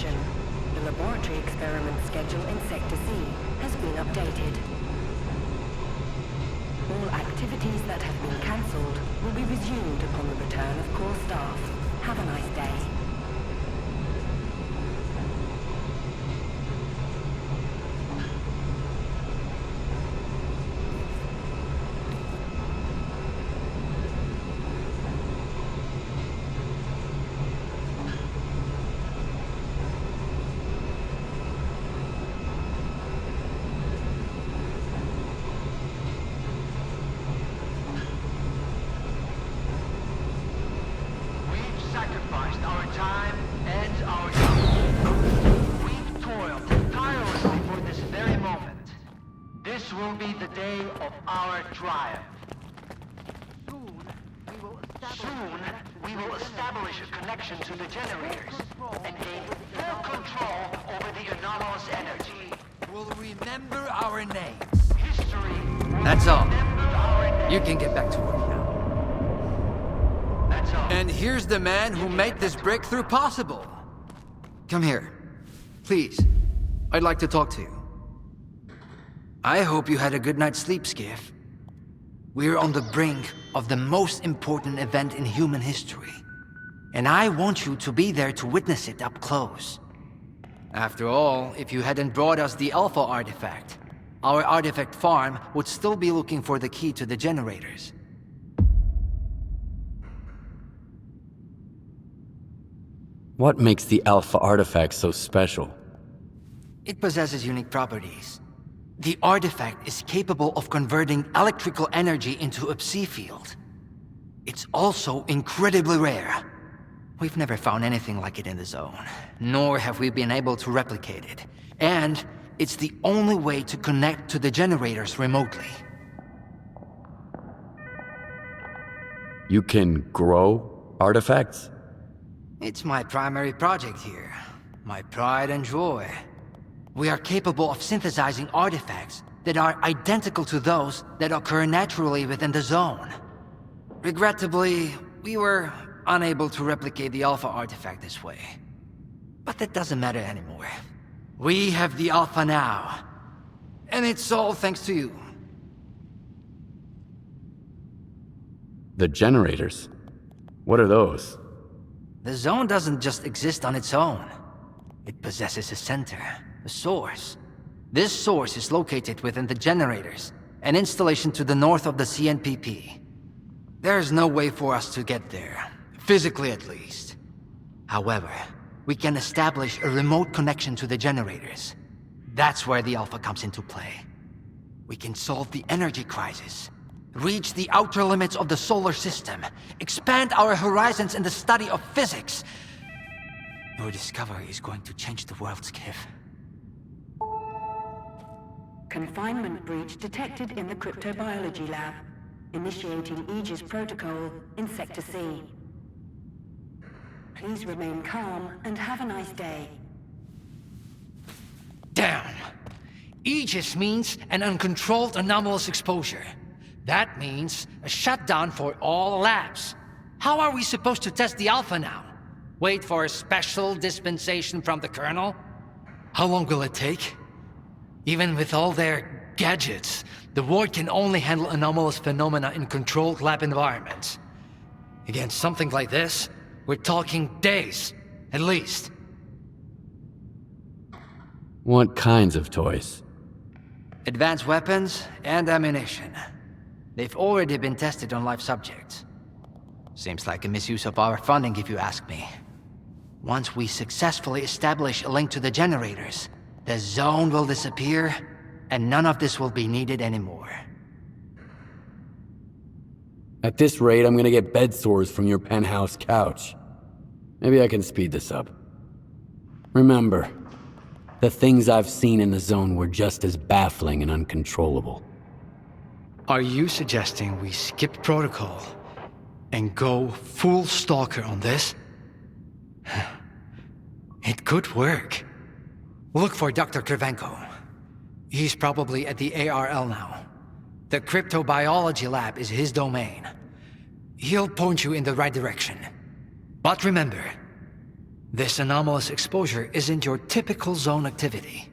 Attention. The laboratory experiment schedule in Sector C has been updated. All activities that have been cancelled will be resumed upon the return of core staff. Have a nice day. To the generators and gain full control over the anomalous energy. We'll remember our names. History. That's all. You You can get back to work now. That's all. And here's the man who made this breakthrough possible. Come here. Please. I'd like to talk to you. I hope you had a good night's sleep, Skiff. We're on the brink of the most important event in human history. And I want you to be there to witness it up close. After all, if you hadn't brought us the Alpha artifact, our artifact farm would still be looking for the key to the generators. What makes the Alpha artifact so special? It possesses unique properties. The artifact is capable of converting electrical energy into a psi field. It's also incredibly rare. We've never found anything like it in the zone, nor have we been able to replicate it. And it's the only way to connect to the generators remotely. You can grow artifacts? It's my primary project here, my pride and joy. We are capable of synthesizing artifacts that are identical to those that occur naturally within the zone. Regrettably, we were unable to replicate the Alpha artifact this way. But that doesn't matter anymore. We have the Alpha now. And it's all thanks to you. The generators? What are those? The zone doesn't just exist on its own. It possesses a center, a source. This source is located within the generators, an installation to the north of the CNPP. There's no way for us to get there. Physically, at least. However, we can establish a remote connection to the generators. That's where the Alpha comes into play. We can solve the energy crisis, reach the outer limits of the solar system, expand our horizons in the study of physics. Your discovery is going to change the world, Skiff. Confinement breach detected in the cryptobiology lab. Initiating Aegis protocol in Sector C. Please remain calm and have a nice day. Damn! Aegis means an uncontrolled anomalous exposure. That means a shutdown for all labs. How are we supposed to test the Alpha now? Wait for a special dispensation from the Colonel? How long will it take? Even with all their gadgets, the Ward can only handle anomalous phenomena in controlled lab environments. Against something like this, we're talking days, at least. What kinds of toys? Advanced weapons and ammunition. They've already been tested on live subjects. Seems like a misuse of our funding, if you ask me. Once we successfully establish a link to the generators, the zone will disappear, and none of this will be needed anymore. At this rate, I'm gonna get bed sores from your penthouse couch. Maybe I can speed this up. Remember, the things I've seen in the zone were just as baffling and uncontrollable. Are you suggesting we skip protocol and go full Stalker on this? It could work. Look for Dr. Kravchenko. He's probably at the ARL now. The cryptobiology lab is his domain. He'll point you in the right direction. But remember, This anomalous exposure isn't your typical zone activity.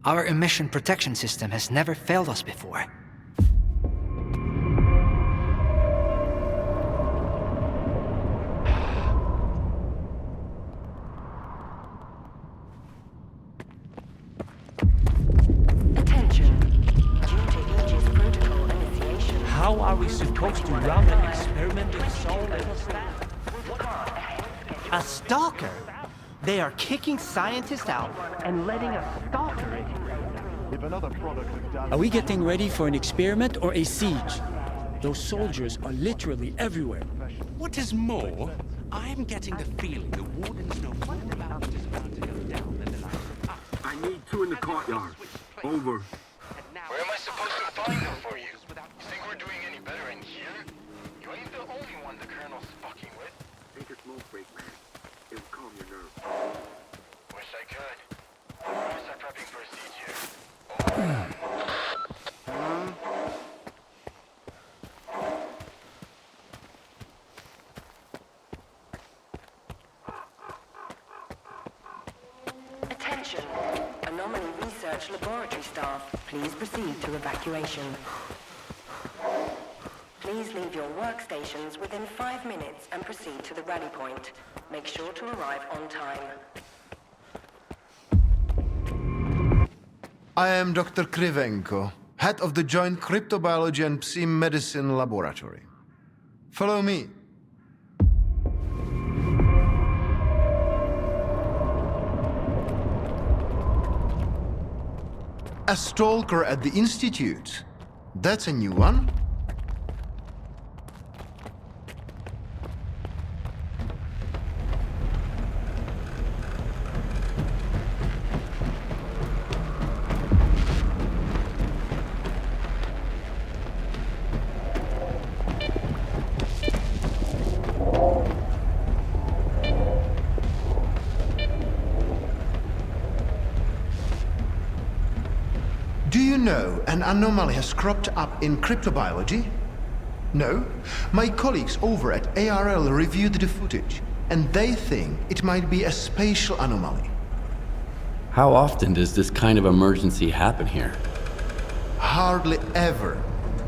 Our emission protection system has never failed us before. Attention. Due to Aegis protocol initiation. How are we supposed to run an experiment with so little staff? A Stalker? They are kicking scientists out and letting a Stalker in. Are we getting ready for an experiment or a siege? Those soldiers are literally everywhere. What is more, I'm getting the feeling the Wardens know more about what is about to go down than the light. I need two in the courtyard. Over. Where am I supposed to find them for you? You think we're doing any better in here? You ain't the only one the Colonel's fucking with. Take a smoke break, man. It'll calm your nerves. Wish I could. We're start prepping for a siege here. Over. Attention. Anomaly research laboratory staff, please proceed to evacuation. Please leave your workstations within 5 minutes and proceed to the rally point. Make sure to arrive on time. I am Dr. Krivenko, head of the Joint Cryptobiology and Psi Medicine Laboratory. Follow me. A Stalker at the Institute. That's a new one. Do you know an anomaly has cropped up in cryptobiology? No? My colleagues over at ARL reviewed the footage, and they think it might be a spatial anomaly. How often does this kind of emergency happen here? Hardly ever.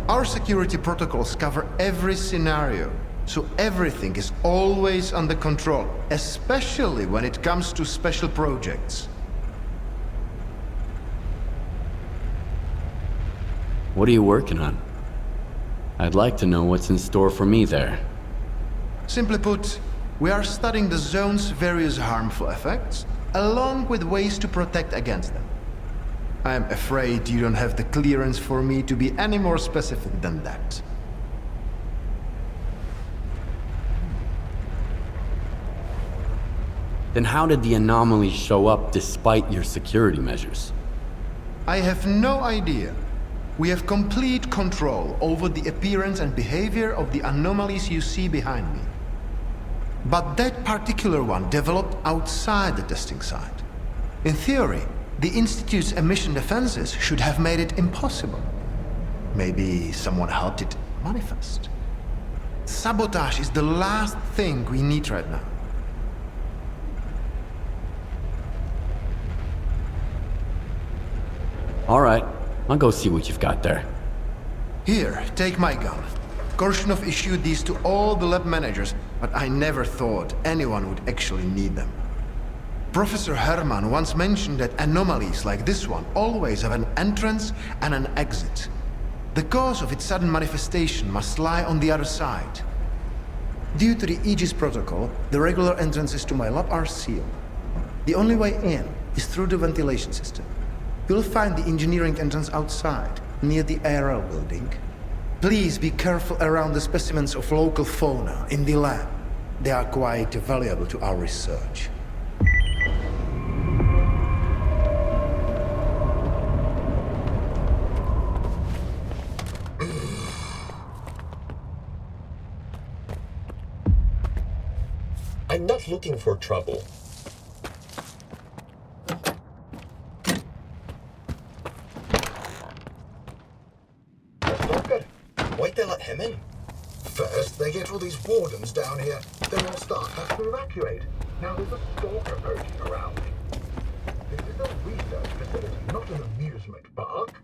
Our security protocols cover every scenario, so everything is always under control, especially when it comes to special projects. What are you working on? I'd like to know what's in store for me there. Simply put, we are studying the zone's various harmful effects, along with ways to protect against them. I am afraid you don't have the clearance for me to be any more specific than that. Then how did the anomaly show up despite your security measures? I have no idea. We have complete control over the appearance and behavior of the anomalies you see behind me. But that particular one developed outside the testing site. In theory, the Institute's emission defenses should have made it impossible. Maybe someone helped it manifest. Sabotage is the last thing we need right now. All right, I'll go see what you've got there. Here, take my gun. Korshunov issued these to all the lab managers, but I never thought anyone would actually need them. Professor Herman once mentioned that anomalies like this one always have an entrance and an exit. The cause of its sudden manifestation must lie on the other side. Due to the Aegis protocol, the regular entrances to my lab are sealed. The only way in is through the ventilation system. You'll find the engineering entrance outside, near the ARL building. Please be careful around the specimens of local fauna in the lab. They are quite valuable to our research. I'm not looking for trouble. Stalker, why'd they let him in? First, they get all these wardens down here, then our staff have to evacuate. Now there's a stalker lurking around. This is a research facility, not an amusement park.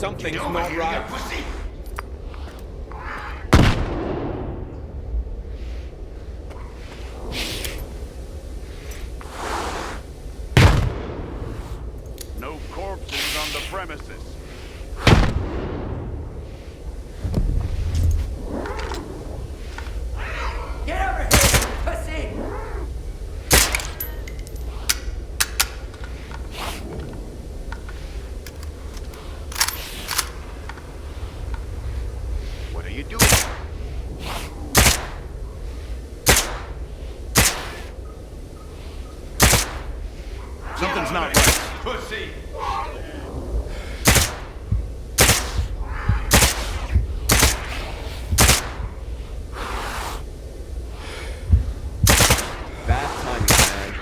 Something's not right. No corpses on the premises. Get over here, pussy! What are you doing? Something's not right. Pussy! Bad timing, man.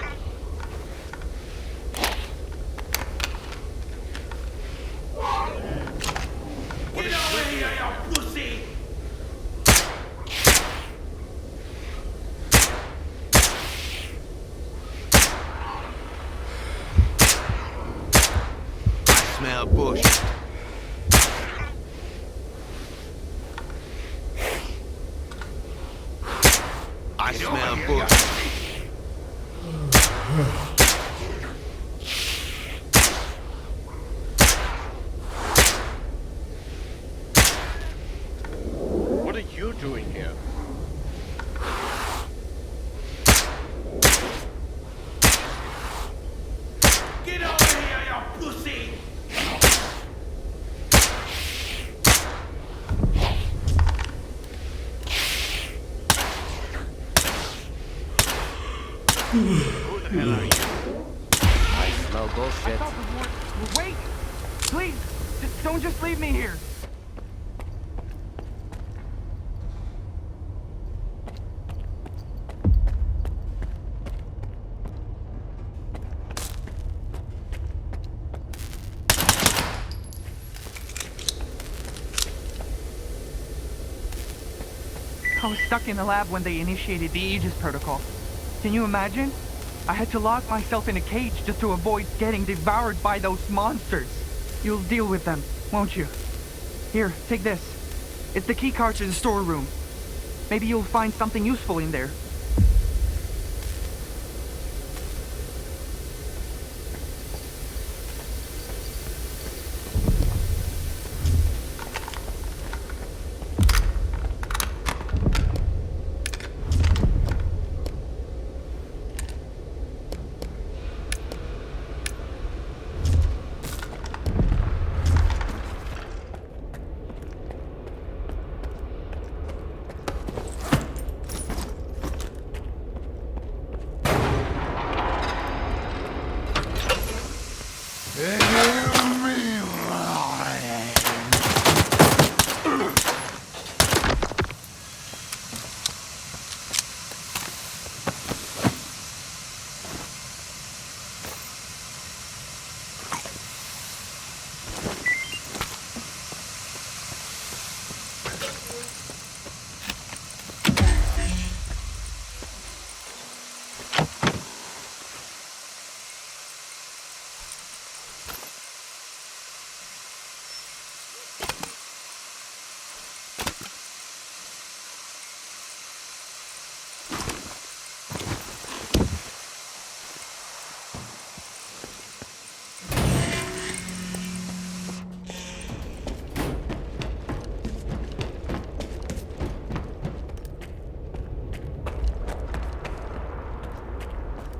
Get over here, you pussy! I smell bush. I smell bush. What are you doing here? Get over here, you pussy! Who the hell are you? I smell bullshit. Wait! Please! Don't just leave me here! I was stuck in the lab when they initiated the Aegis protocol. Can you imagine? I had to lock myself in a cage just to avoid getting devoured by those monsters. You'll deal with them, won't you? Here, take this. It's the key card to the storeroom. Maybe you'll find something useful in there.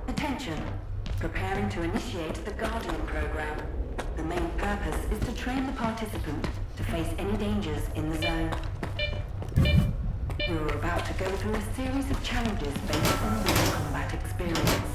Attention. Preparing to initiate the Guardian program. The main purpose is to train the participant to face any dangers in the zone. You are about to go through a series of challenges based on your combat experience.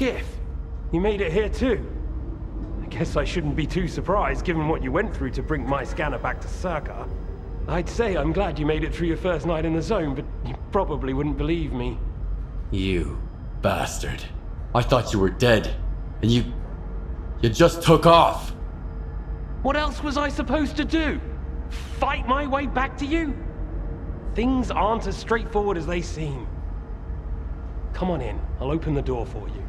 Skiff, you made it here too. I guess I shouldn't be too surprised given what you went through to bring my scanner back to S.T.A.L.K.E.R. I'd say I'm glad you made it through your first night in the zone, but you probably wouldn't believe me. You bastard. I thought you were dead, and you just took off. What else was I supposed to do? Fight my way back to you? Things aren't as straightforward as they seem. Come on in, I'll open the door for you.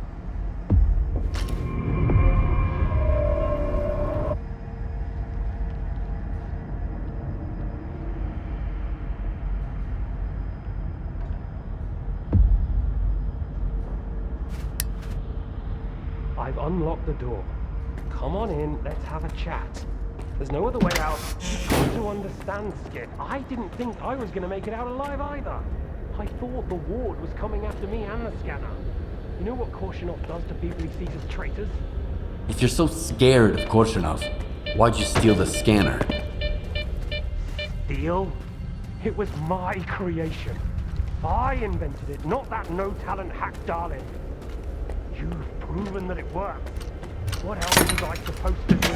I've unlocked the door. Come on in, let's have a chat. There's no other way out. You've got to understand, Skip. I didn't think I was going to make it out alive either. I thought the ward was coming after me and the scanner. You know what Korshunov does to people he sees as traitors? If you're so scared of Korshunov, why'd you steal the scanner? Steal? It was my creation. I invented it, not that no-talent hack Darlin. You've proven that it works. What else was I supposed to do?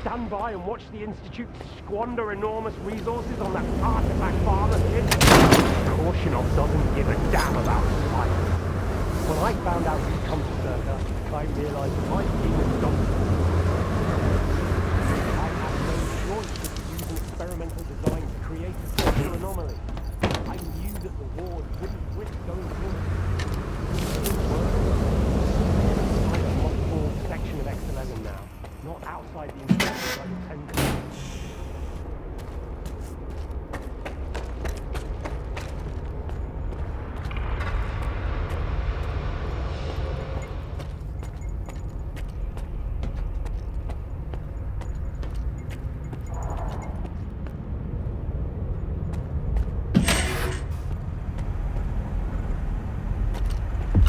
Stand by and watch the Institute squander enormous resources on that artifact farmer kid? Korshunov doesn't give a damn about life. When I found out he'd come to S.T.A.L.K.E.R, I realized my team had done it. I had no choice but to use an experimental design to create a Stalker anomaly. I knew that the ward wouldn't risk going through it. I'm a multiple section of X11 now, not outside the institute like intended.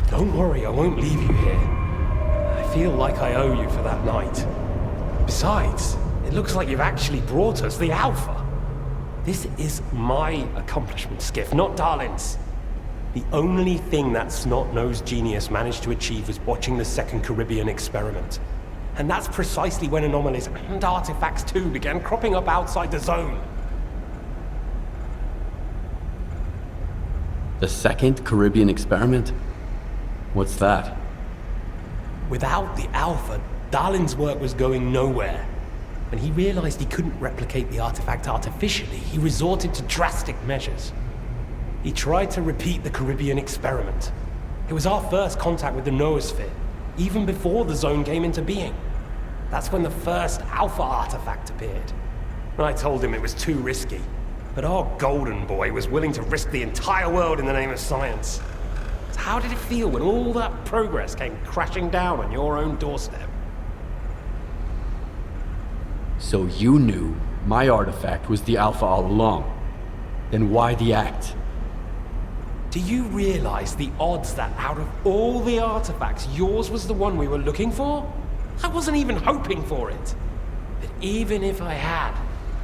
Don't worry, I won't leave you here. I feel like I owe you for that night. Besides, it looks like you've actually brought us the Alpha. This is my accomplishment, Skiff, not Darlin's. The only thing that snot-nosed genius managed to achieve was watching the Second Caribbean experiment. And that's precisely when anomalies and artifacts too began cropping up outside the zone. The Second Caribbean experiment? What's that? Without the Alpha, Darlin's work was going nowhere. When he realized he couldn't replicate the artifact artificially, he resorted to drastic measures. He tried to repeat the Caribbean experiment. It was our first contact with the noosphere, even before the zone came into being. That's when the first Alpha artifact appeared. I told him it was too risky, but our golden boy was willing to risk the entire world in the name of science. So how did it feel when all that progress came crashing down on your own doorstep? So you knew my artifact was the Alpha all along. Then why the act? Do you realize the odds that out of all the artifacts, yours was the one we were looking for? I wasn't even hoping for it. But even if I had,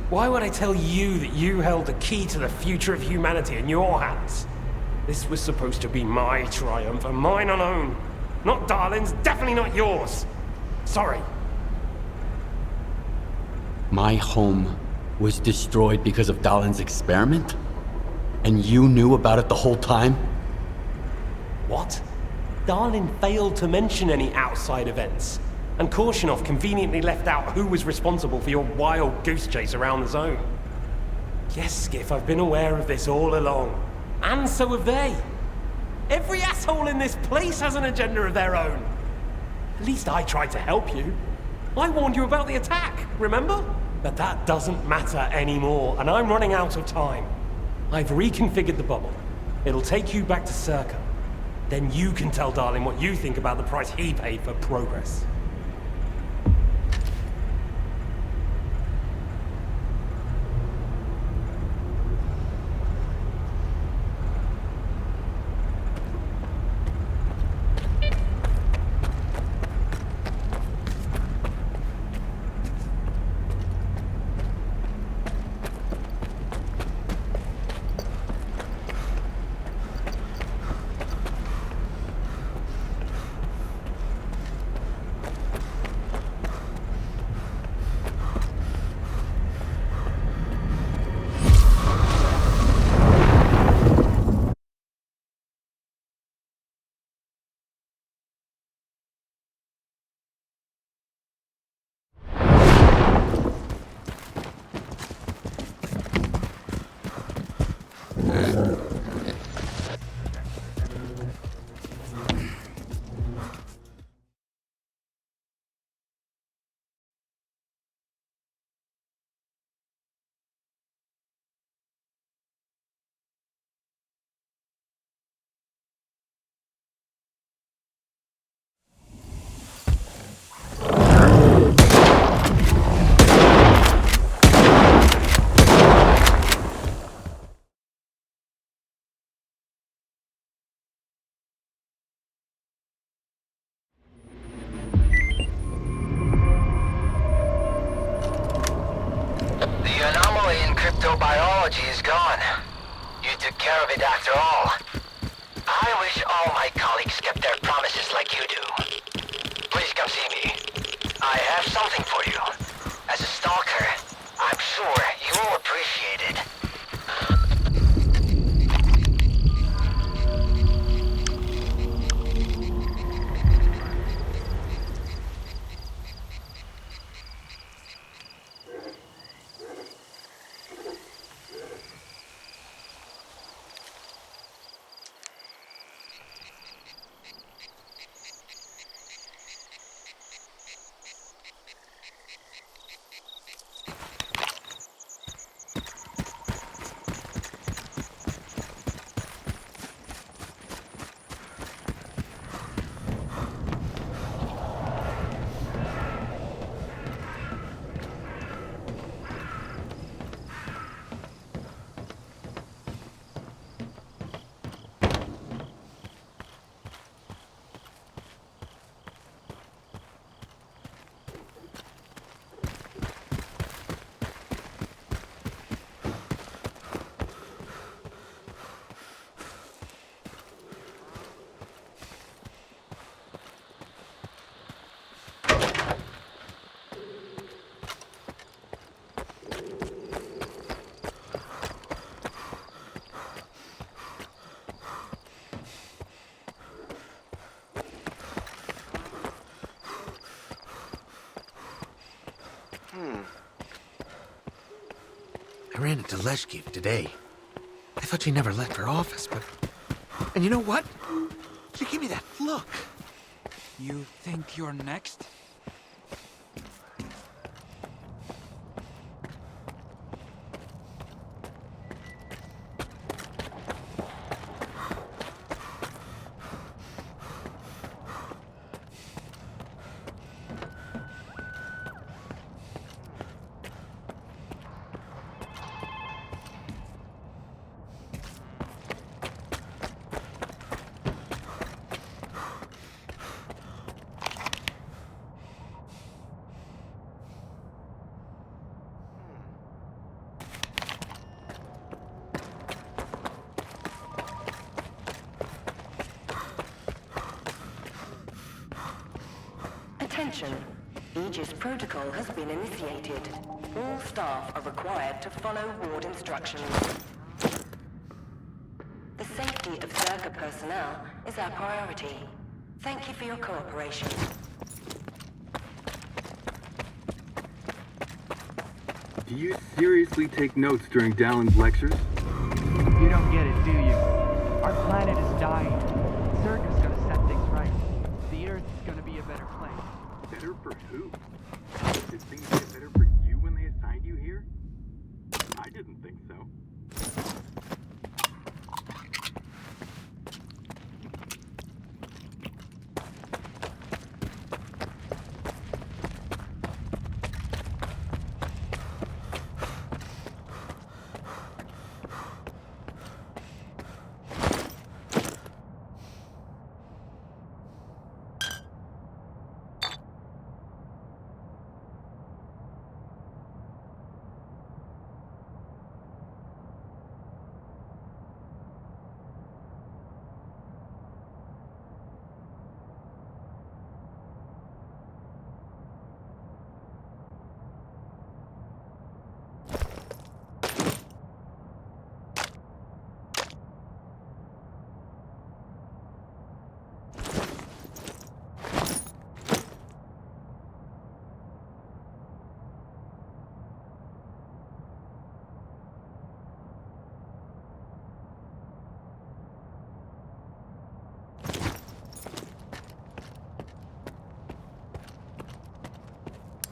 why would I tell you that you held the key to the future of humanity in your hands? This was supposed to be my triumph, and mine alone. Not Darlin's, definitely not yours. Sorry. My home was destroyed because of Darlin's experiment? And you knew about it the whole time? What? Darlin failed to mention any outside events. And Korshunov conveniently left out who was responsible for your wild goose chase around the zone. Yes, Skiff, I've been aware of this all along. And so have they. Every asshole in this place has an agenda of their own. At least I tried to help you. I warned you about the attack, remember? But that doesn't matter anymore, and I'm running out of time. I've reconfigured the bubble. It'll take you back to S.T.A.L.K.E.R. Then you can tell Darlin what you think about the price he paid for progress. took care of it after all. I wish all my colleagues kept their promises like you do. Please come see me. I have something for you. As a stalker, I'm sure you will appreciate it. I ran into S.T.A.L.K.E.R today. I thought she never left her office, but... And you know what? She gave me that look. You think you're next? Attention. Aegis protocol has been initiated. All staff are required to follow ward instructions. The safety of S.T.A.L.K.E.R personnel is our priority. Thank you for your cooperation. Do you seriously take notes during Dallin's lectures? You don't get it, do you? Our planet is dying. S.T.A.L.K.E.R's gonna set things right. The Earth is gonna be a better place. Better for who? Did things get better for you when they assigned you here? I didn't think so.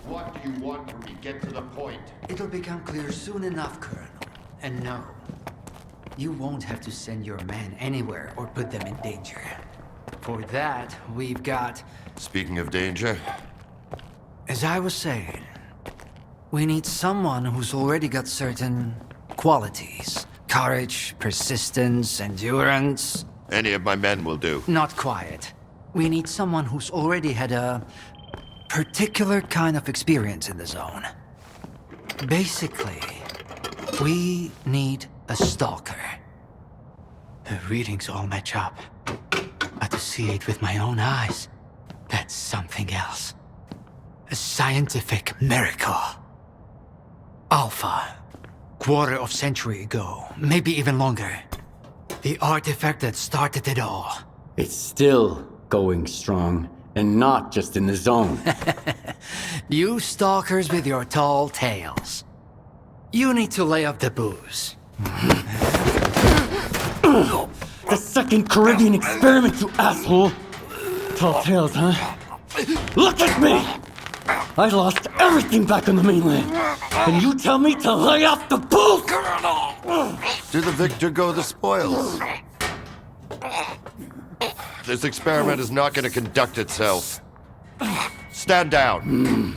What do you want from me? Get to the point. It'll become clear soon enough, Colonel. And no, you won't have to send your men anywhere or put them in danger. For that, we've got... Speaking of danger... As I was saying, we need someone who's already got certain qualities. Courage, persistence, endurance. Any of my men will do. Not quiet. We need someone who's already had a particular kind of experience in the zone. Basically, we need a stalker. The readings all match up. But to see it with my own eyes, that's something else. A scientific miracle. Alpha. Quarter of century ago, maybe even longer. The artifact that started it all. It's still going strong, and not just in the zone. You stalkers with your tall tales. You need to lay off the booze. The second Caribbean experiment, you asshole! Tall tales, huh? Look at me! I lost everything back on the mainland. And you tell me to lay off the booze! To the victor go the spoils. This experiment is not going to conduct itself. Stand down.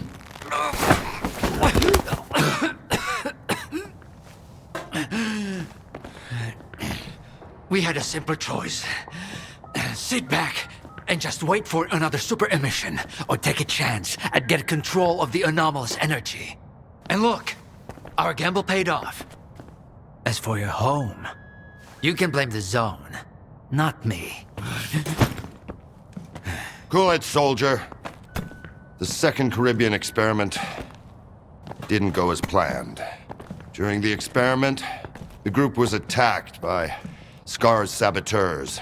We had a simple choice. Sit back and just wait for another super emission, or take a chance at getting control of the anomalous energy. And look, our gamble paid off. As for your home, you can blame the zone, not me. Cool it, soldier. The second Caribbean experiment didn't go as planned. During the experiment, the group was attacked by S.T.A.L.K.E.R's saboteurs.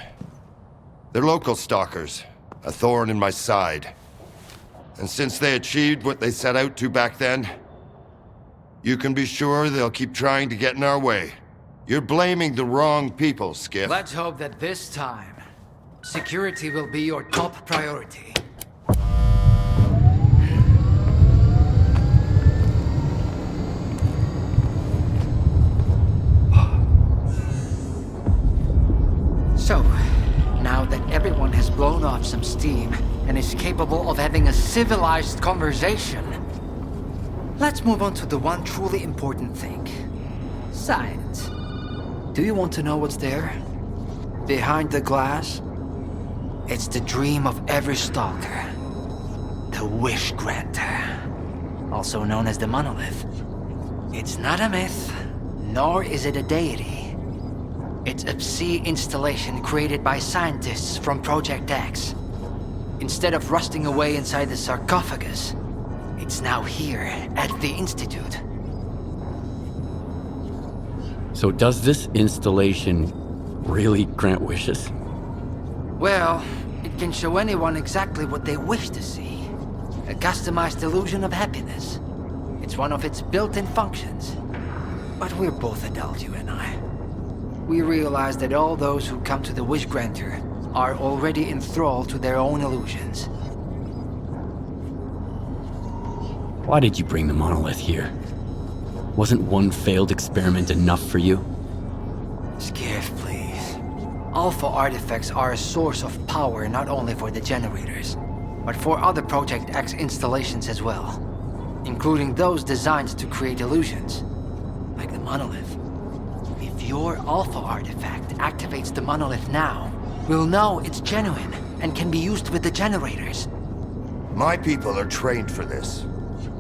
They're local stalkers, a thorn in my side. And since they achieved what they set out to back then, you can be sure they'll keep trying to get in our way. You're blaming the wrong people, Skiff. Let's hope that this time, security will be your top priority. So, now that everyone has blown off some steam and is capable of having a civilized conversation, let's move on to the one truly important thing. Science. Do you want to know what's there? Behind the glass? It's the dream of every stalker. The Wish Granter. Also known as the Monolith. It's not a myth, nor is it a deity. It's a sea installation created by scientists from Project X. Instead of rusting away inside the sarcophagus, it's now here at the Institute. So does this installation really grant wishes? Well, it can show anyone exactly what they wish to see. A customized illusion of happiness. It's one of its built-in functions. But we're both adults, you and I. We realize that all those who come to the Wish Granter are already enthralled to their own illusions. Why did you bring the monolith here? Wasn't one failed experiment enough for you? Skiff, please. Alpha artifacts are a source of power not only for the generators, but for other Project X installations as well. Including those designed to create illusions, like the monolith. If your Alpha artifact activates the monolith now, we'll know it's genuine and can be used with the generators. My people are trained for this.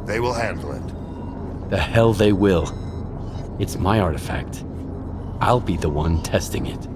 They will handle it. The hell they will. It's my artifact. I'll be the one testing it.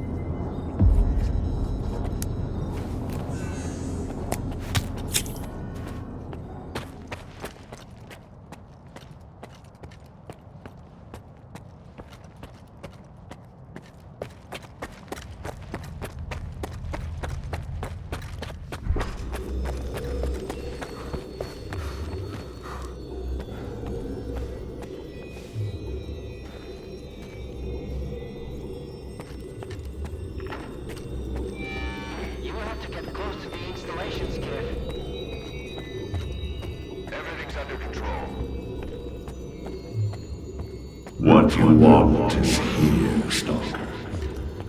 What you want is here, Stalker.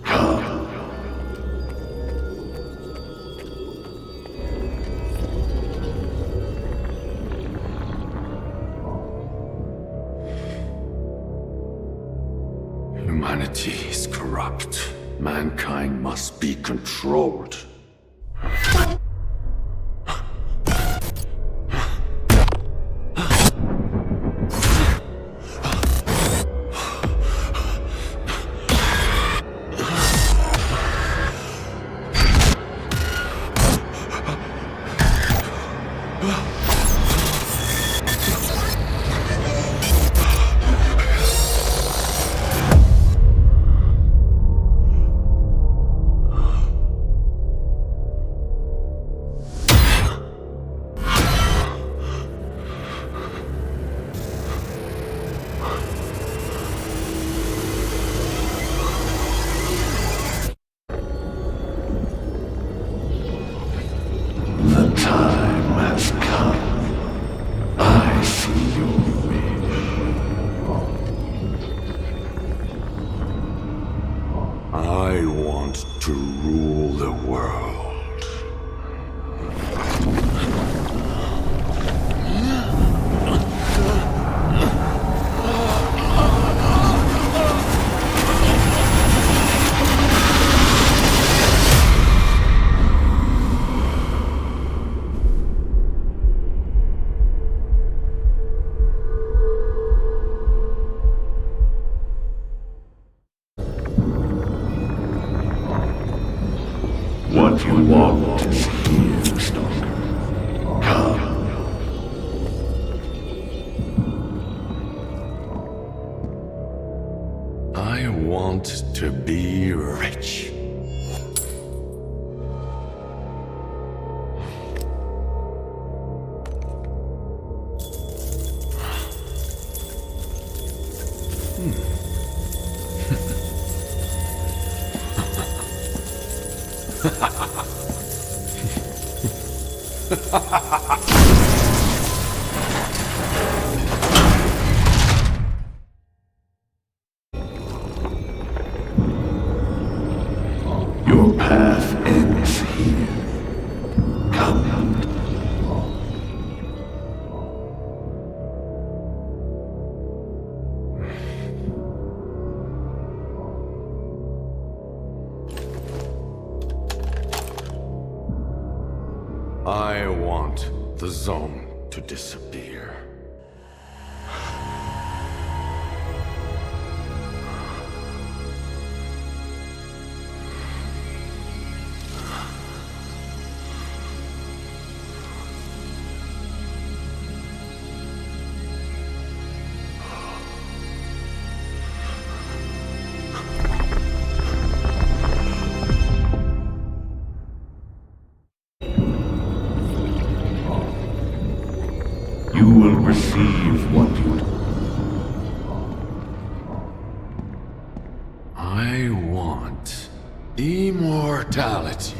Come. Humanity is corrupt. Mankind must be controlled. The time has come. I see your wish. I want to rule the world. What you want is here, Stalker. Come. I want to be rich. Your path ends here. Come. I want the zone to disappear. You will receive what you do. I want immortality.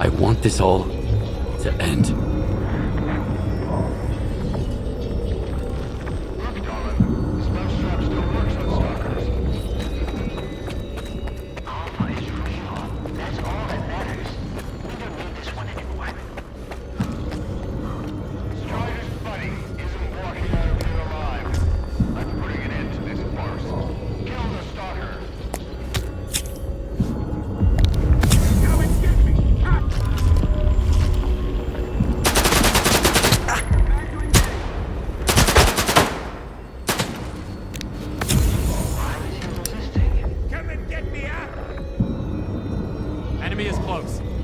I want this all to end.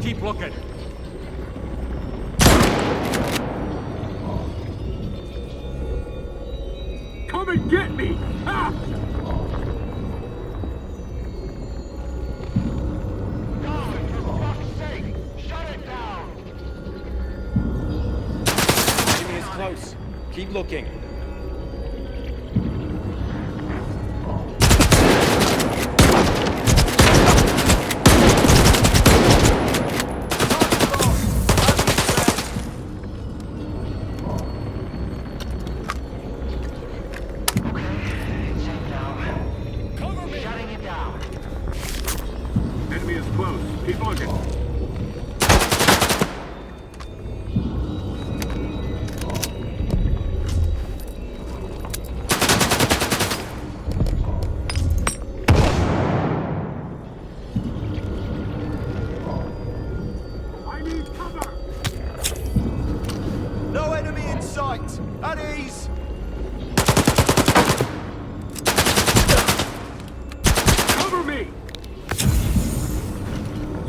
Keep looking. Come and get me! Ha! God, for fuck's sake! Shut it down! Enemy is close. Keep looking. Enemy is close. Keep looking. I need cover! No enemy in sight! At ease! Cover me!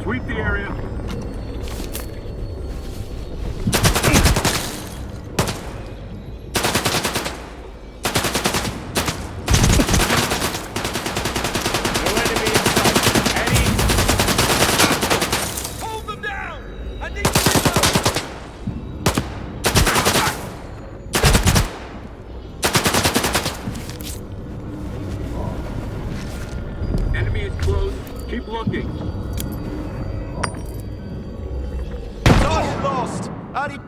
Sweep the area. Hold them down! I need to reload! Enemy is close. Keep looking. Target lost! How do you...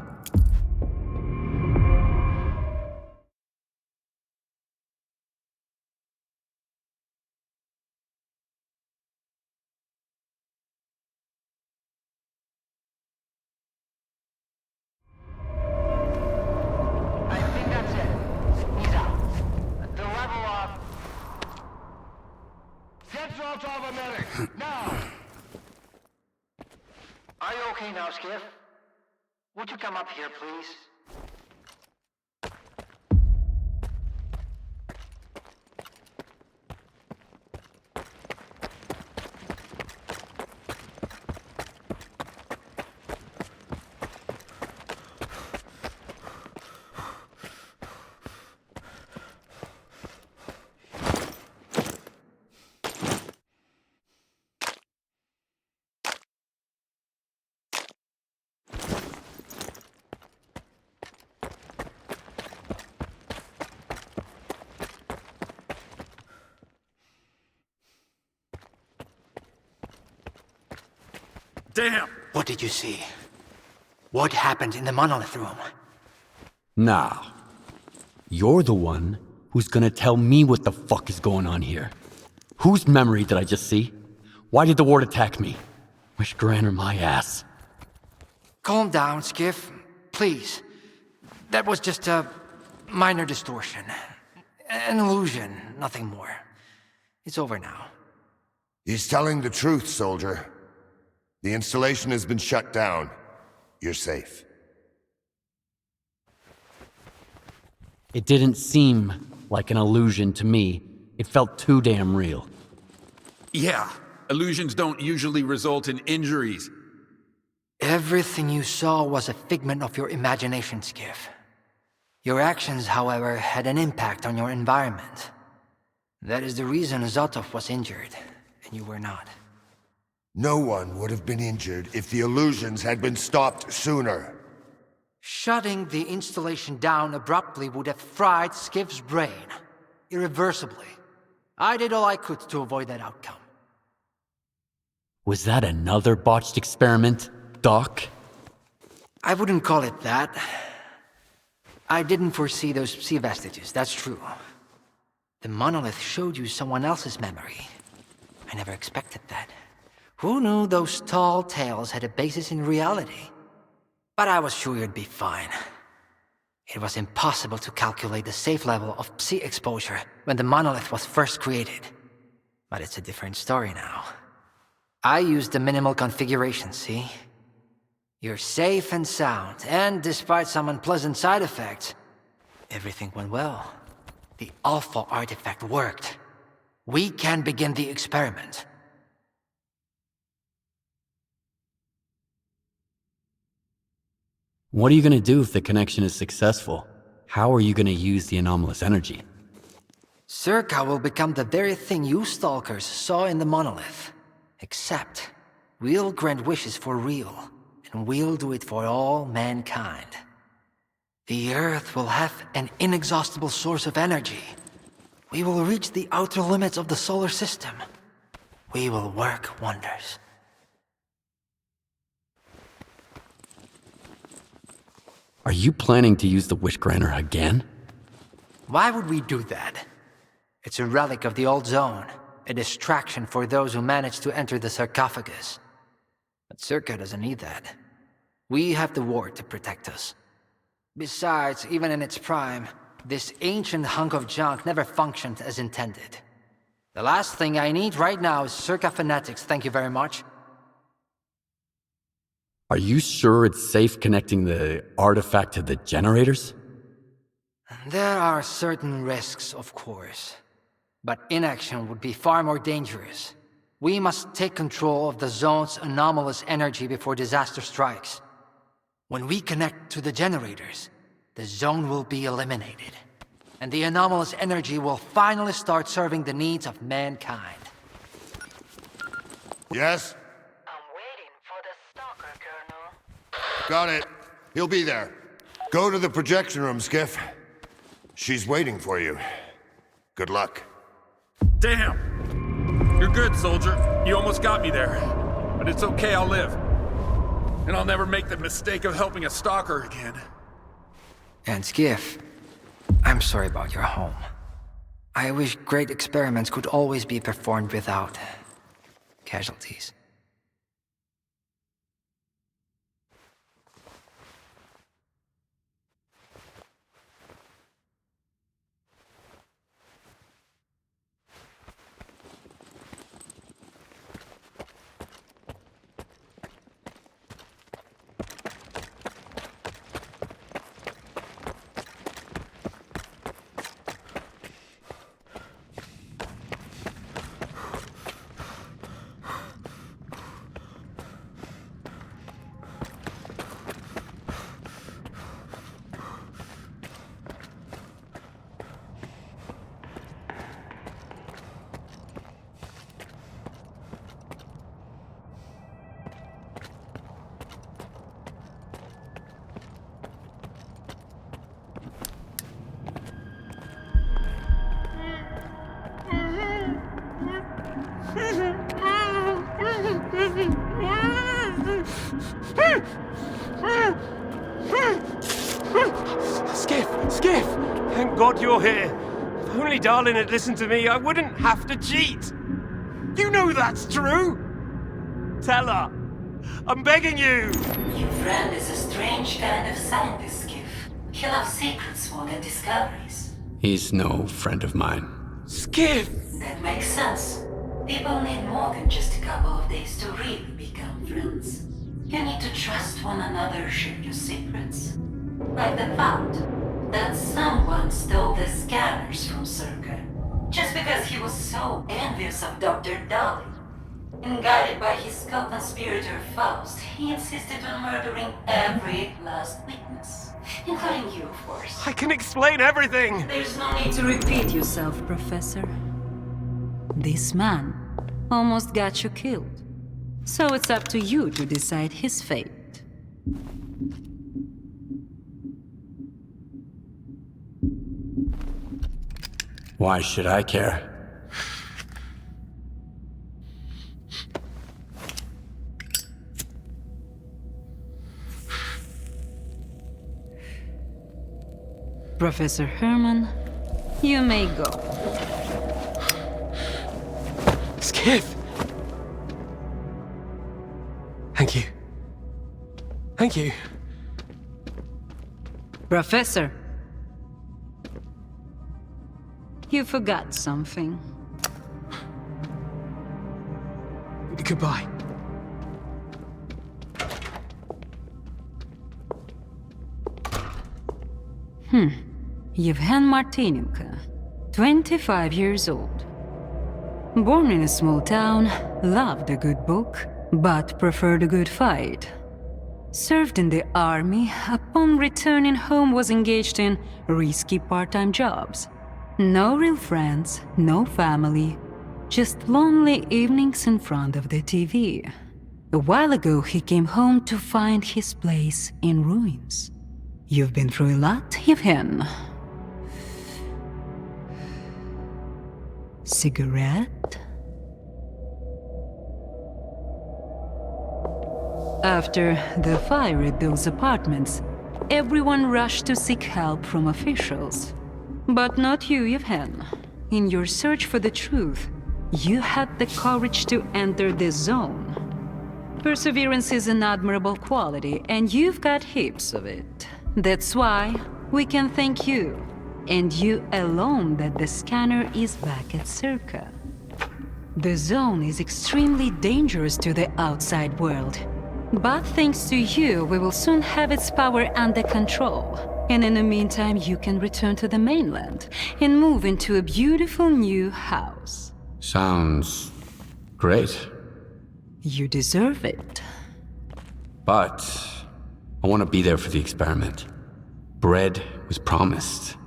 I think that's it. He's out. The level up. Central to the medic! Now! Are you okay now, Skiff? Would you come up here, please? Damn! What did you see? What happened in the monolith room? Now, you're the one who's gonna tell me what the fuck is going on here. Whose memory did I just see? Why did the ward attack me? Wish Granner my ass. Calm down, Skiff. Please. That was just a minor distortion. An illusion, nothing more. It's over now. He's telling the truth, soldier. The installation has been shut down. You're safe. It didn't seem like an illusion to me. It felt too damn real. Yeah, illusions don't usually result in injuries. Everything you saw was a figment of your imagination, Skiff. Your actions, however, had an impact on your environment. That is the reason Zotov was injured, and you were not. No one would have been injured if the illusions had been stopped sooner. Shutting the installation down abruptly would have fried Skiff's brain. Irreversibly. I did all I could to avoid that outcome. Was that another botched experiment, Doc? I wouldn't call it that. I didn't foresee those sea vestiges, that's true. The monolith showed you someone else's memory. I never expected that. Who knew those tall tales had a basis in reality? But I was sure you'd be fine. It was impossible to calculate the safe level of psi exposure when the monolith was first created. But it's a different story now. I used the minimal configuration, see? You're safe and sound, and despite some unpleasant side effects, everything went well. The Alpha artifact worked. We can begin the experiment. What are you gonna do if the connection is successful? How are you gonna use the anomalous energy? S.T.A.L.K.E.R will become the very thing you Stalkers saw in the monolith. Except, we'll grant wishes for real, and we'll do it for all mankind. The Earth will have an inexhaustible source of energy. We will reach the outer limits of the solar system. We will work wonders. Are you planning to use the Wish Granter again? Why would we do that? It's a relic of the old zone, a distraction for those who manage to enter the sarcophagus. But S.T.A.L.K.E.R doesn't need that. We have the war to protect us. Besides, even in its prime, this ancient hunk of junk never functioned as intended. The last thing I need right now is S.T.A.L.K.E.R fanatics, thank you very much. Are you sure it's safe connecting the artifact to the generators? There are certain risks, of course. But inaction would be far more dangerous. We must take control of the zone's anomalous energy before disaster strikes. When we connect to the generators, the zone will be eliminated. And the anomalous energy will finally start serving the needs of mankind. Yes? I'm waiting for the Stalker, Colonel. Got it. He'll be there. Go to the projection room, Skiff. She's waiting for you. Good luck. Damn! You're good, soldier. You almost got me there. But it's okay, I'll live. And I'll never make the mistake of helping a stalker again. And Skiff, I'm sorry about your home. I wish great experiments could always be performed without casualties. Skiff! Thank God you're here. If only Darlin had listened to me, I wouldn't have to cheat. You know that's true. Tell her. I'm begging you. Your friend is a strange kind of scientist, Skiff. He loves secrets more than discoveries. He's no friend of mine. Skiff! That makes sense. People need more than just a couple of days to really become friends. You need to trust one another, share your secrets. Like the fact that someone stole the scanners from S.T.A.L.K.E.R. just because he was so envious of Dr. Dolly. And guided by his co-conspirator Faust, he insisted on murdering every last witness. Including you, of course. I can explain everything! There's no need to repeat yourself, Professor. This man almost got you killed. So it's up to you to decide his fate. Why should I care? Professor Herman, you may go. Skiff! Thank you. Thank you. Professor, you forgot something. Goodbye. Yevhen Martinenko, 25 years old. Born in a small town, loved a good book, but preferred a good fight. Served in the army, upon returning home was engaged in risky part-time jobs. No real friends, no family, just lonely evenings in front of the TV. A while ago, he came home to find his place in ruins. You've been through a lot, Yevhen. Cigarette? After the fire at those apartments, everyone rushed to seek help from officials. But not you, Yevhen. In your search for the truth, you had the courage to enter the zone. Perseverance is an admirable quality, and you've got heaps of it. That's why we can thank you, and you alone, that the scanner is back at S.T.A.L.K.E.R. The zone is extremely dangerous to the outside world. But thanks to you, we will soon have its power under control. And in the meantime, you can return to the mainland and move into a beautiful new house. Sounds great. You deserve it. But I want to be there for the experiment. Bread was promised.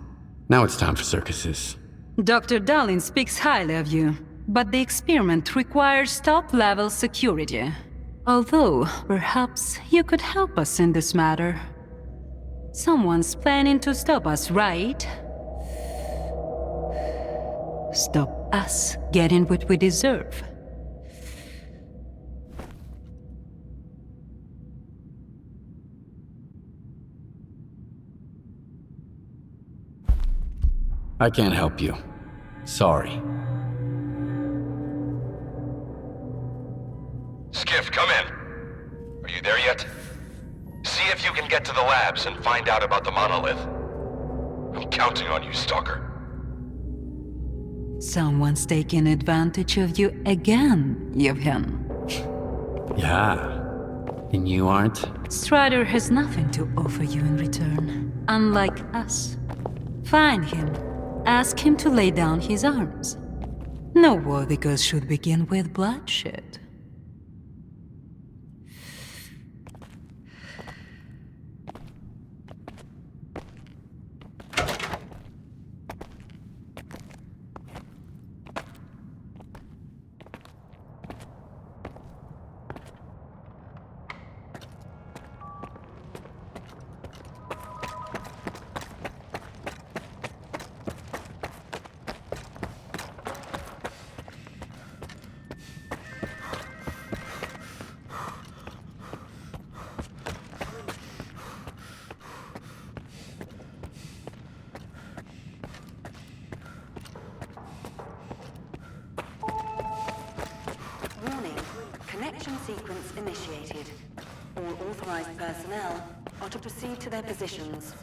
Now it's time for circuses. Dr. Darlin speaks highly of you, but the experiment requires top-level security. Although, perhaps you could help us in this matter. Someone's planning to stop us, right? Stop us getting what we deserve. I can't help you. Sorry. Skiff, come in. Are you there yet? See if you can get to the labs and find out about the monolith. I'm counting on you, Stalker. Someone's taking advantage of you again, Yevhen. Yeah. And you aren't? Strider has nothing to offer you in return, unlike us. Find him. Ask him to lay down his arms. No war because should begin with bloodshed. Connection sequence initiated. All authorized personnel are to proceed to their positions.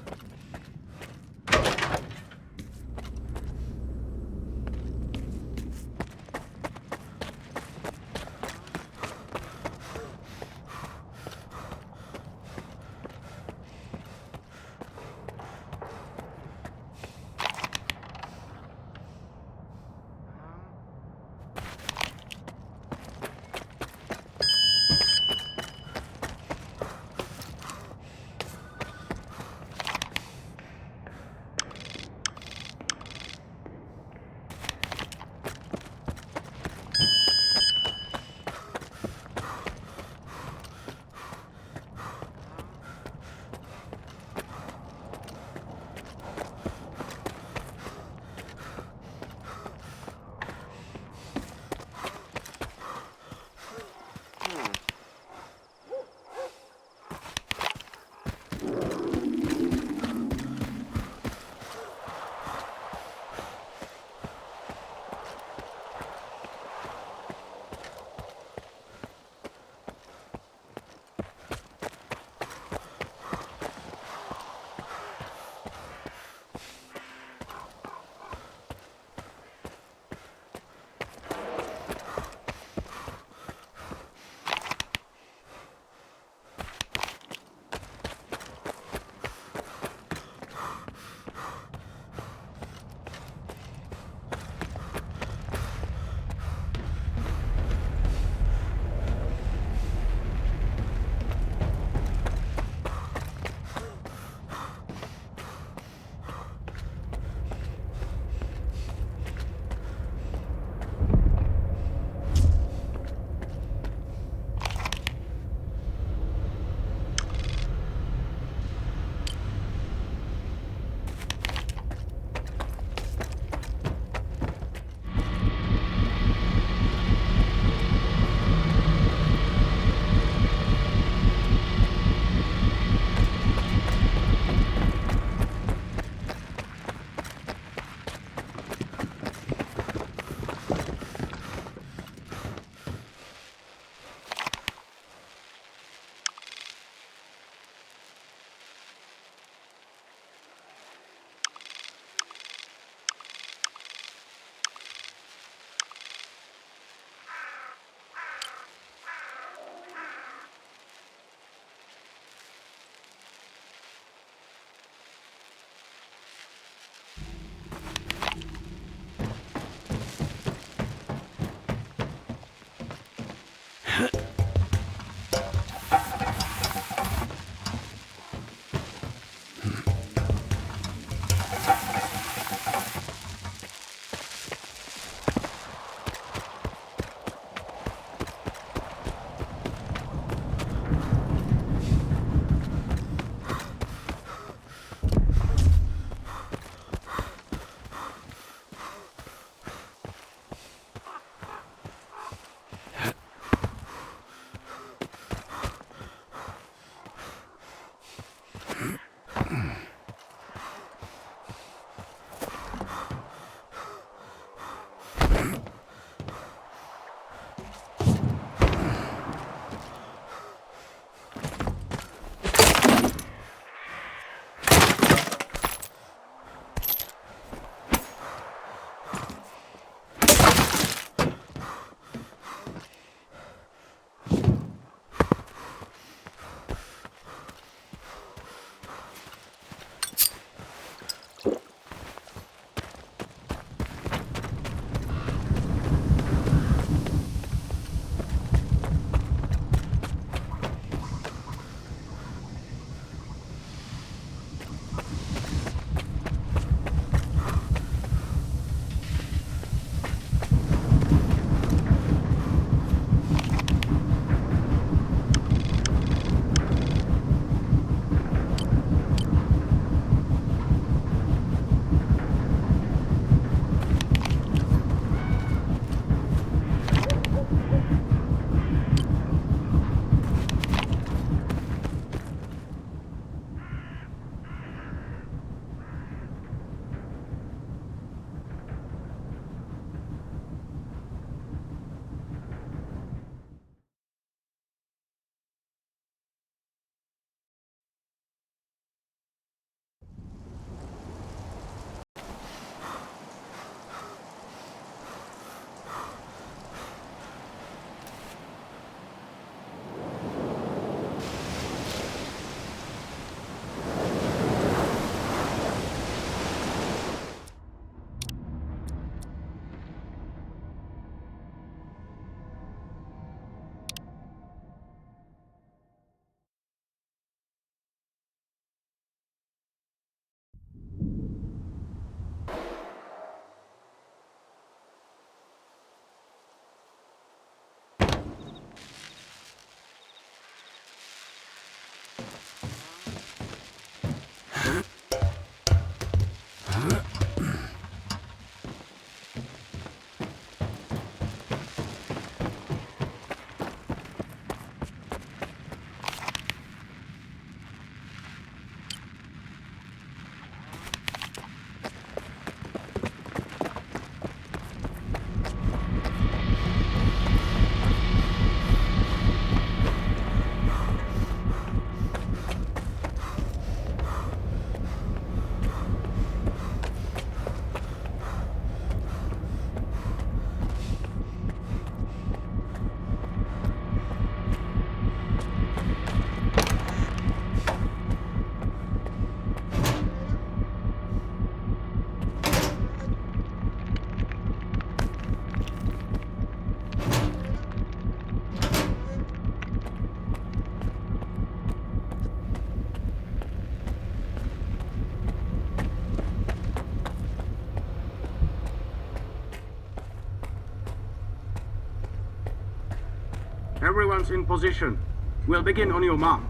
Everyone's in position. We'll begin on your mark.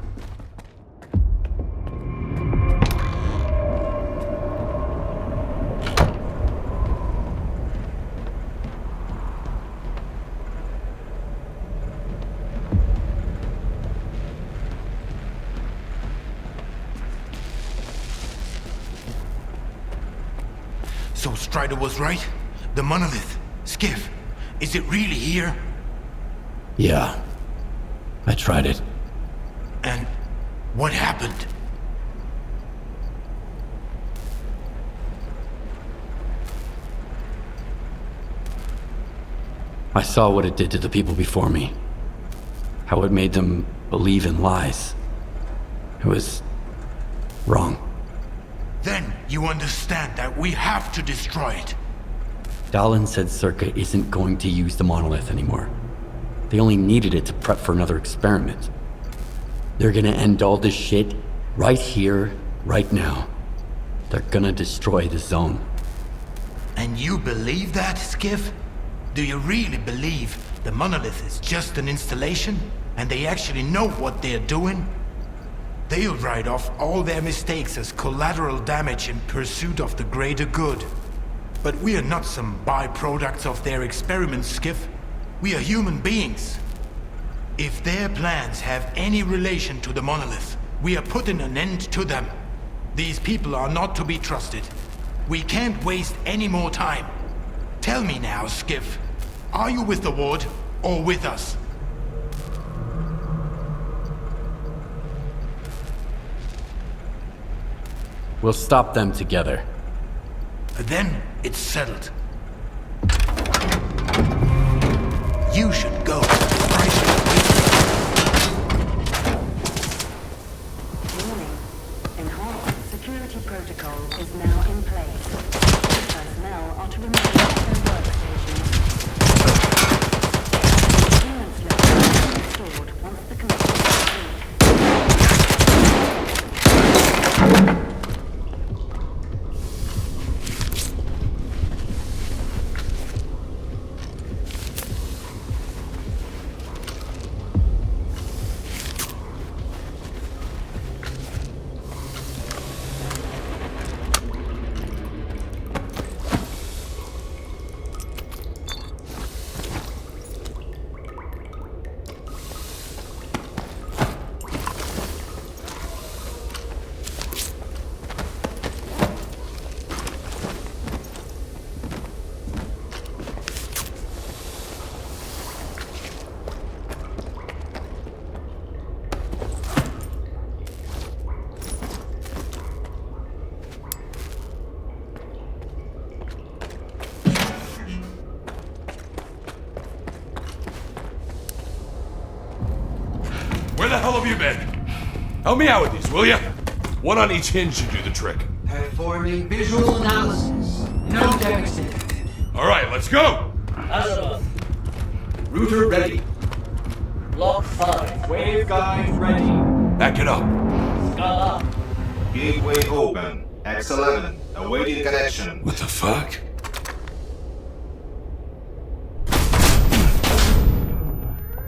So Strider was right? The monolith, Skiff, is it really here? Yeah. I tried it. And what happened? I saw what it did to the people before me. How it made them believe in lies. It was wrong. Then you understand that we have to destroy it. Dahlan said S.T.A.L.K.E.R isn't going to use the monolith anymore. They only needed it to prep for another experiment. They're gonna end all this shit right here, right now. They're gonna destroy the zone. And you believe that, Skiff? Do you really believe the monolith is just an installation? And they actually know what they're doing? They'll write off all their mistakes as collateral damage in pursuit of the greater good. But we are not some byproducts of their experiments, Skiff. We are human beings. If their plans have any relation to the monolith, we are putting an end to them. These people are not to be trusted. We can't waste any more time. Tell me now, Skiff. Are you with the Ward or with us? We'll stop them together. Then it's settled. You should go. I should wait. Warning. Enhanced security protocol is now in place. Personnel are to remain at their workstations. Clearance levels will be restored once the commission is complete. Where the hell have you been? Help me out with these, will ya? One on each hinge should do the trick. Performing visual analysis. No deficit. Alright, let's go! Azabeth. Router ready. Block 5. Waveguide ready. Back it up. Scala. Gateway open. X11. Awaiting connection. What the fuck?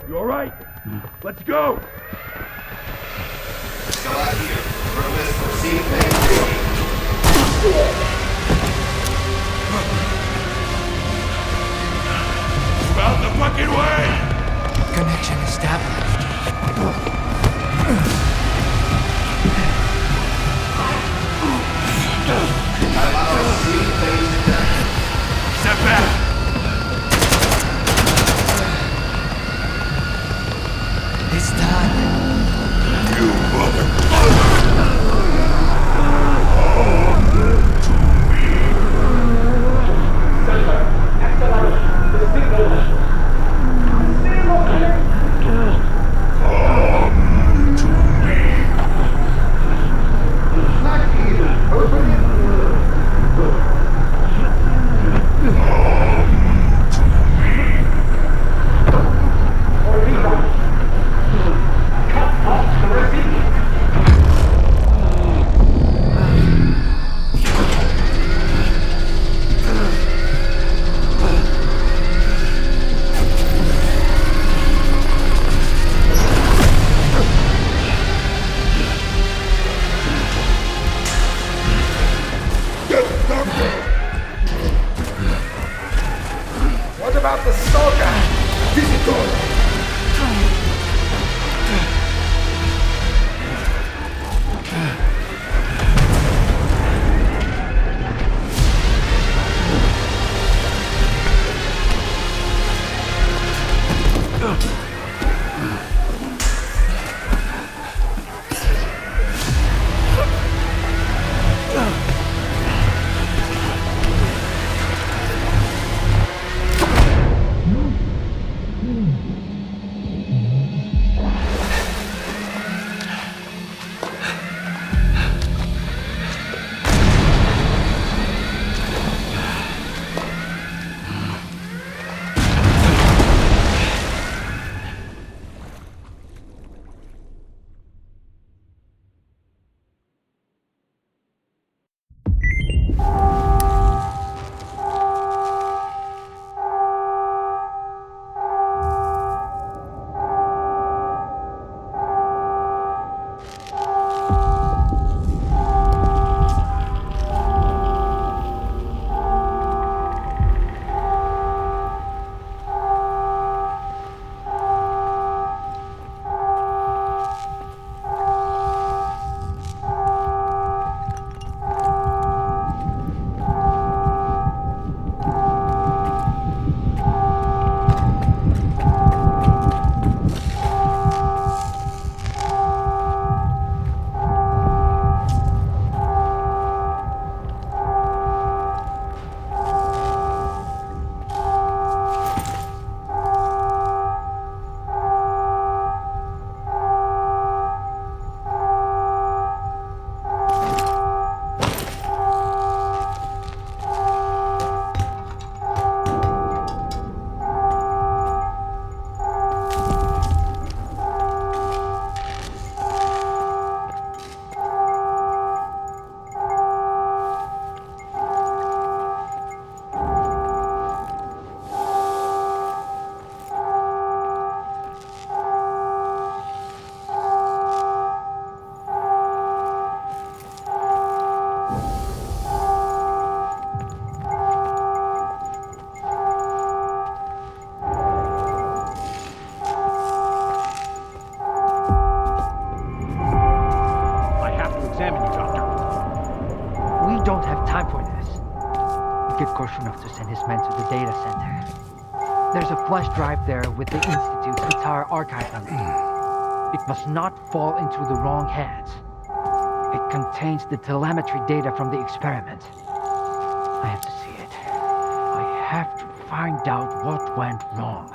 You alright? Let's go! Scala here. Purpose for seatbelt ready. Out the fucking way! Connection established. Step back! It's done. You motherfucker! What about the Stalker? Visitor! get Korshunov to send his men to the data center. There's a flash drive there with the Institute's entire archive on it. It must not fall into the wrong hands. It contains the telemetry data from the experiment. I have to see it. I have to find out what went wrong.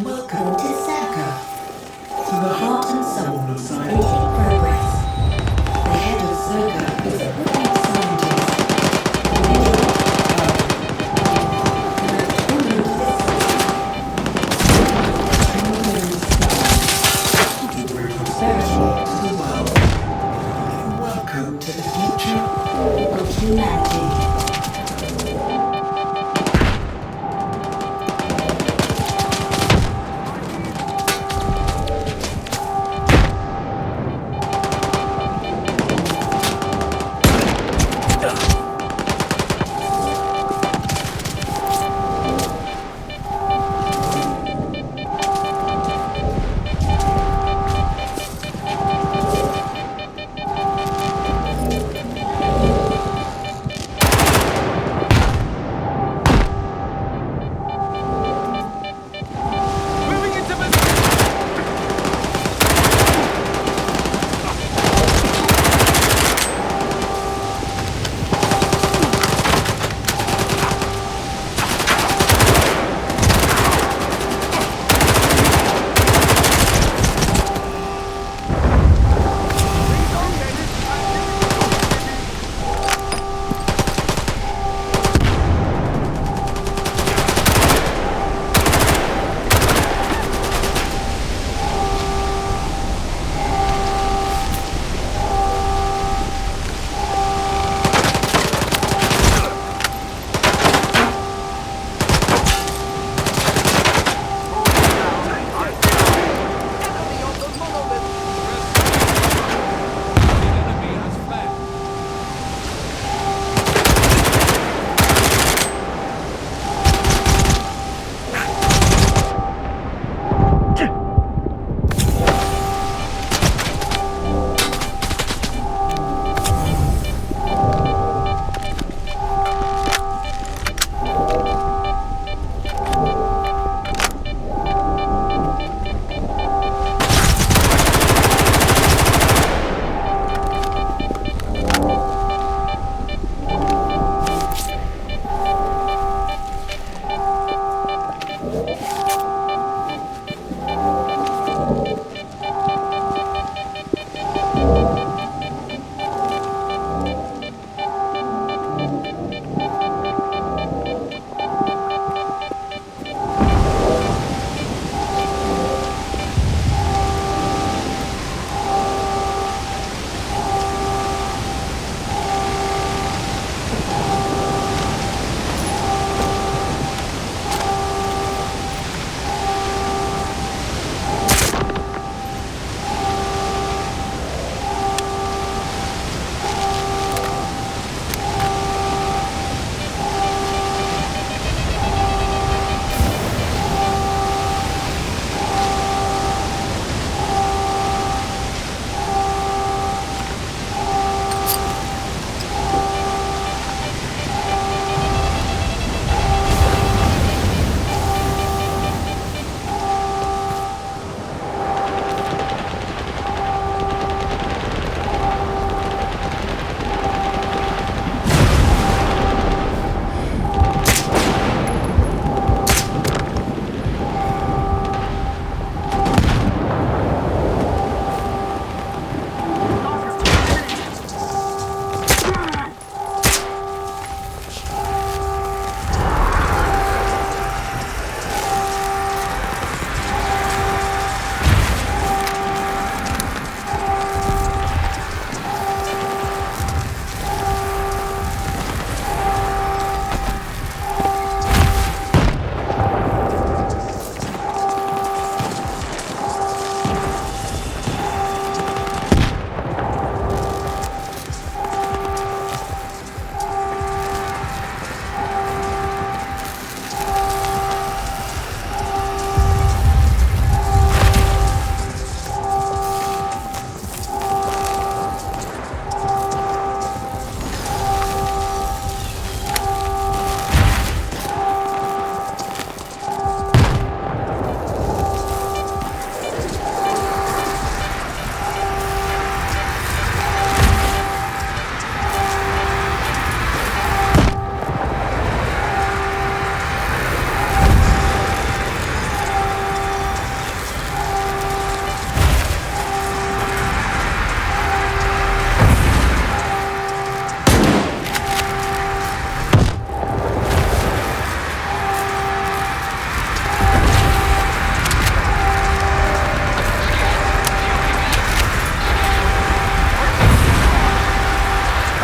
Welcome to S.T.A.L.K.E.R, to the Heart and Soul making progress. The head of S.T.A.L.K.E.R is a brilliant scientist. Prosperity to the world. Welcome to the future of humanity.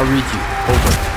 I'll read you. Over.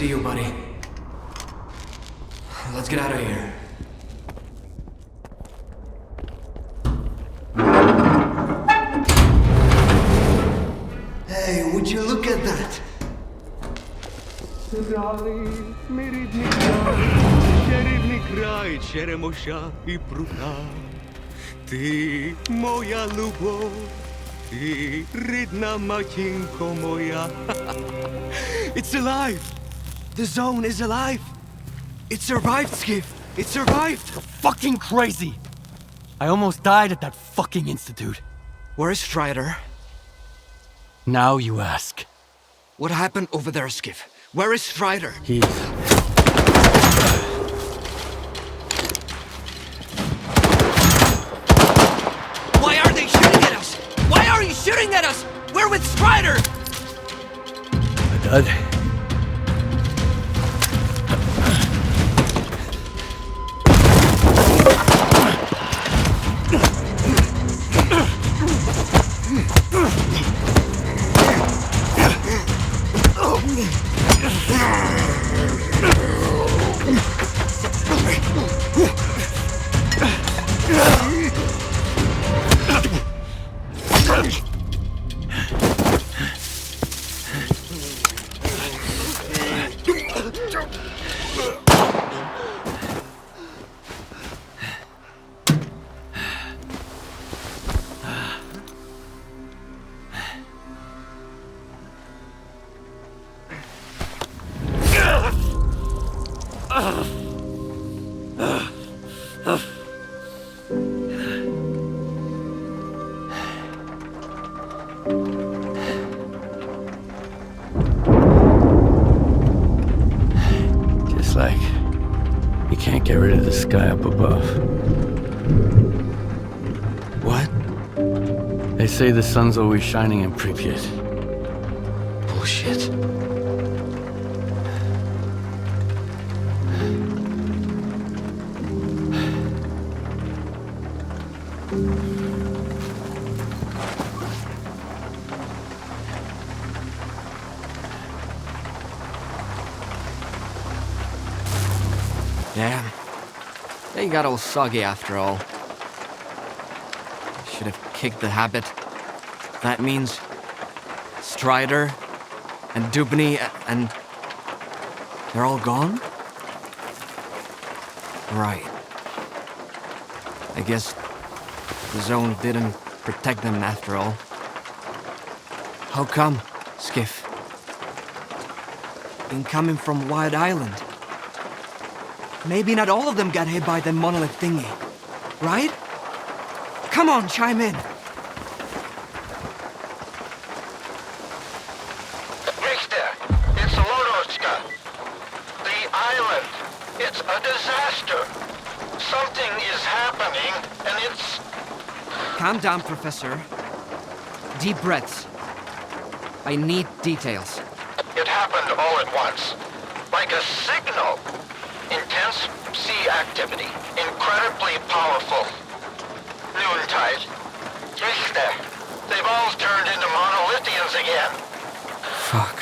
see you, buddy. Let's get out of here. Hey, would you look at that? Ти моя любов, ти рідна матінко моя. It's alive! The zone is alive! It survived, Skiff! It survived! You're fucking crazy! I almost died at that fucking institute. Where is Strider? Now you ask. What happened over there, Skiff? Where is Strider? Why are they shooting at us? Why are you shooting at us? We're with Strider! Dad? Just like you can't get rid of the sky up above. What? They say the sun's always shining in Pripyat. Bullshit. Damn. They got all soggy after all. Should have kicked the habit. That means Strider and Dubny and they're all gone? Right. I guess the zone didn't protect them after all. How come, Skiff? Been coming from Wild Island. Maybe not all of them got hit by the monolith thingy, right? Come on, chime in. Richter, it's Lorochka. The island. It's a disaster. Something is happening, and it's... Calm down, Professor. Deep breaths. I need details. It happened all at once. Like a signal. Intense sea activity. Incredibly powerful. Noontide. Richter. They've all turned into monolithians again. Fuck.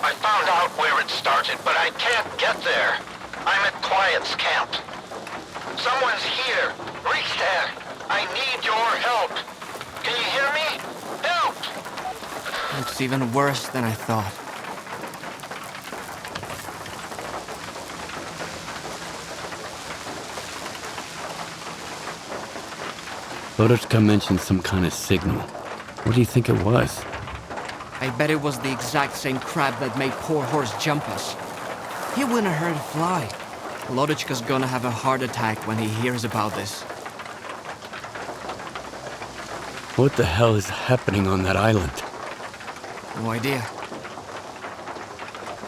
I found out where it started, but I can't get there. I'm at Quiet's camp. Someone's here. Richter, I need your help. Can you hear me? Help! Looks even worse than I thought. Lorochka mentioned some kind of signal. What do you think it was? I bet it was the exact same crab that made poor horse jump us. He wouldn't have hurt a fly. Lorochka's gonna have a heart attack when he hears about this. What the hell is happening on that island? No idea.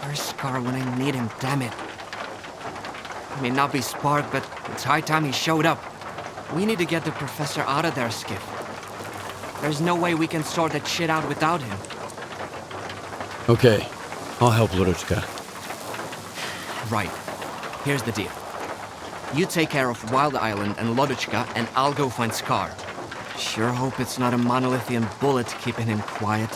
Where's Scar when I need him, damn it? It may not be Spark, but it's high time he showed up. We need to get the professor out of there, Skiff. There's no way we can sort that shit out without him. Okay, I'll help Lorochka. Right. Here's the deal. You take care of Wild Island and Lorochka, and I'll go find Scar. Sure hope it's not a monolithian bullet keeping him quiet.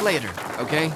later, okay?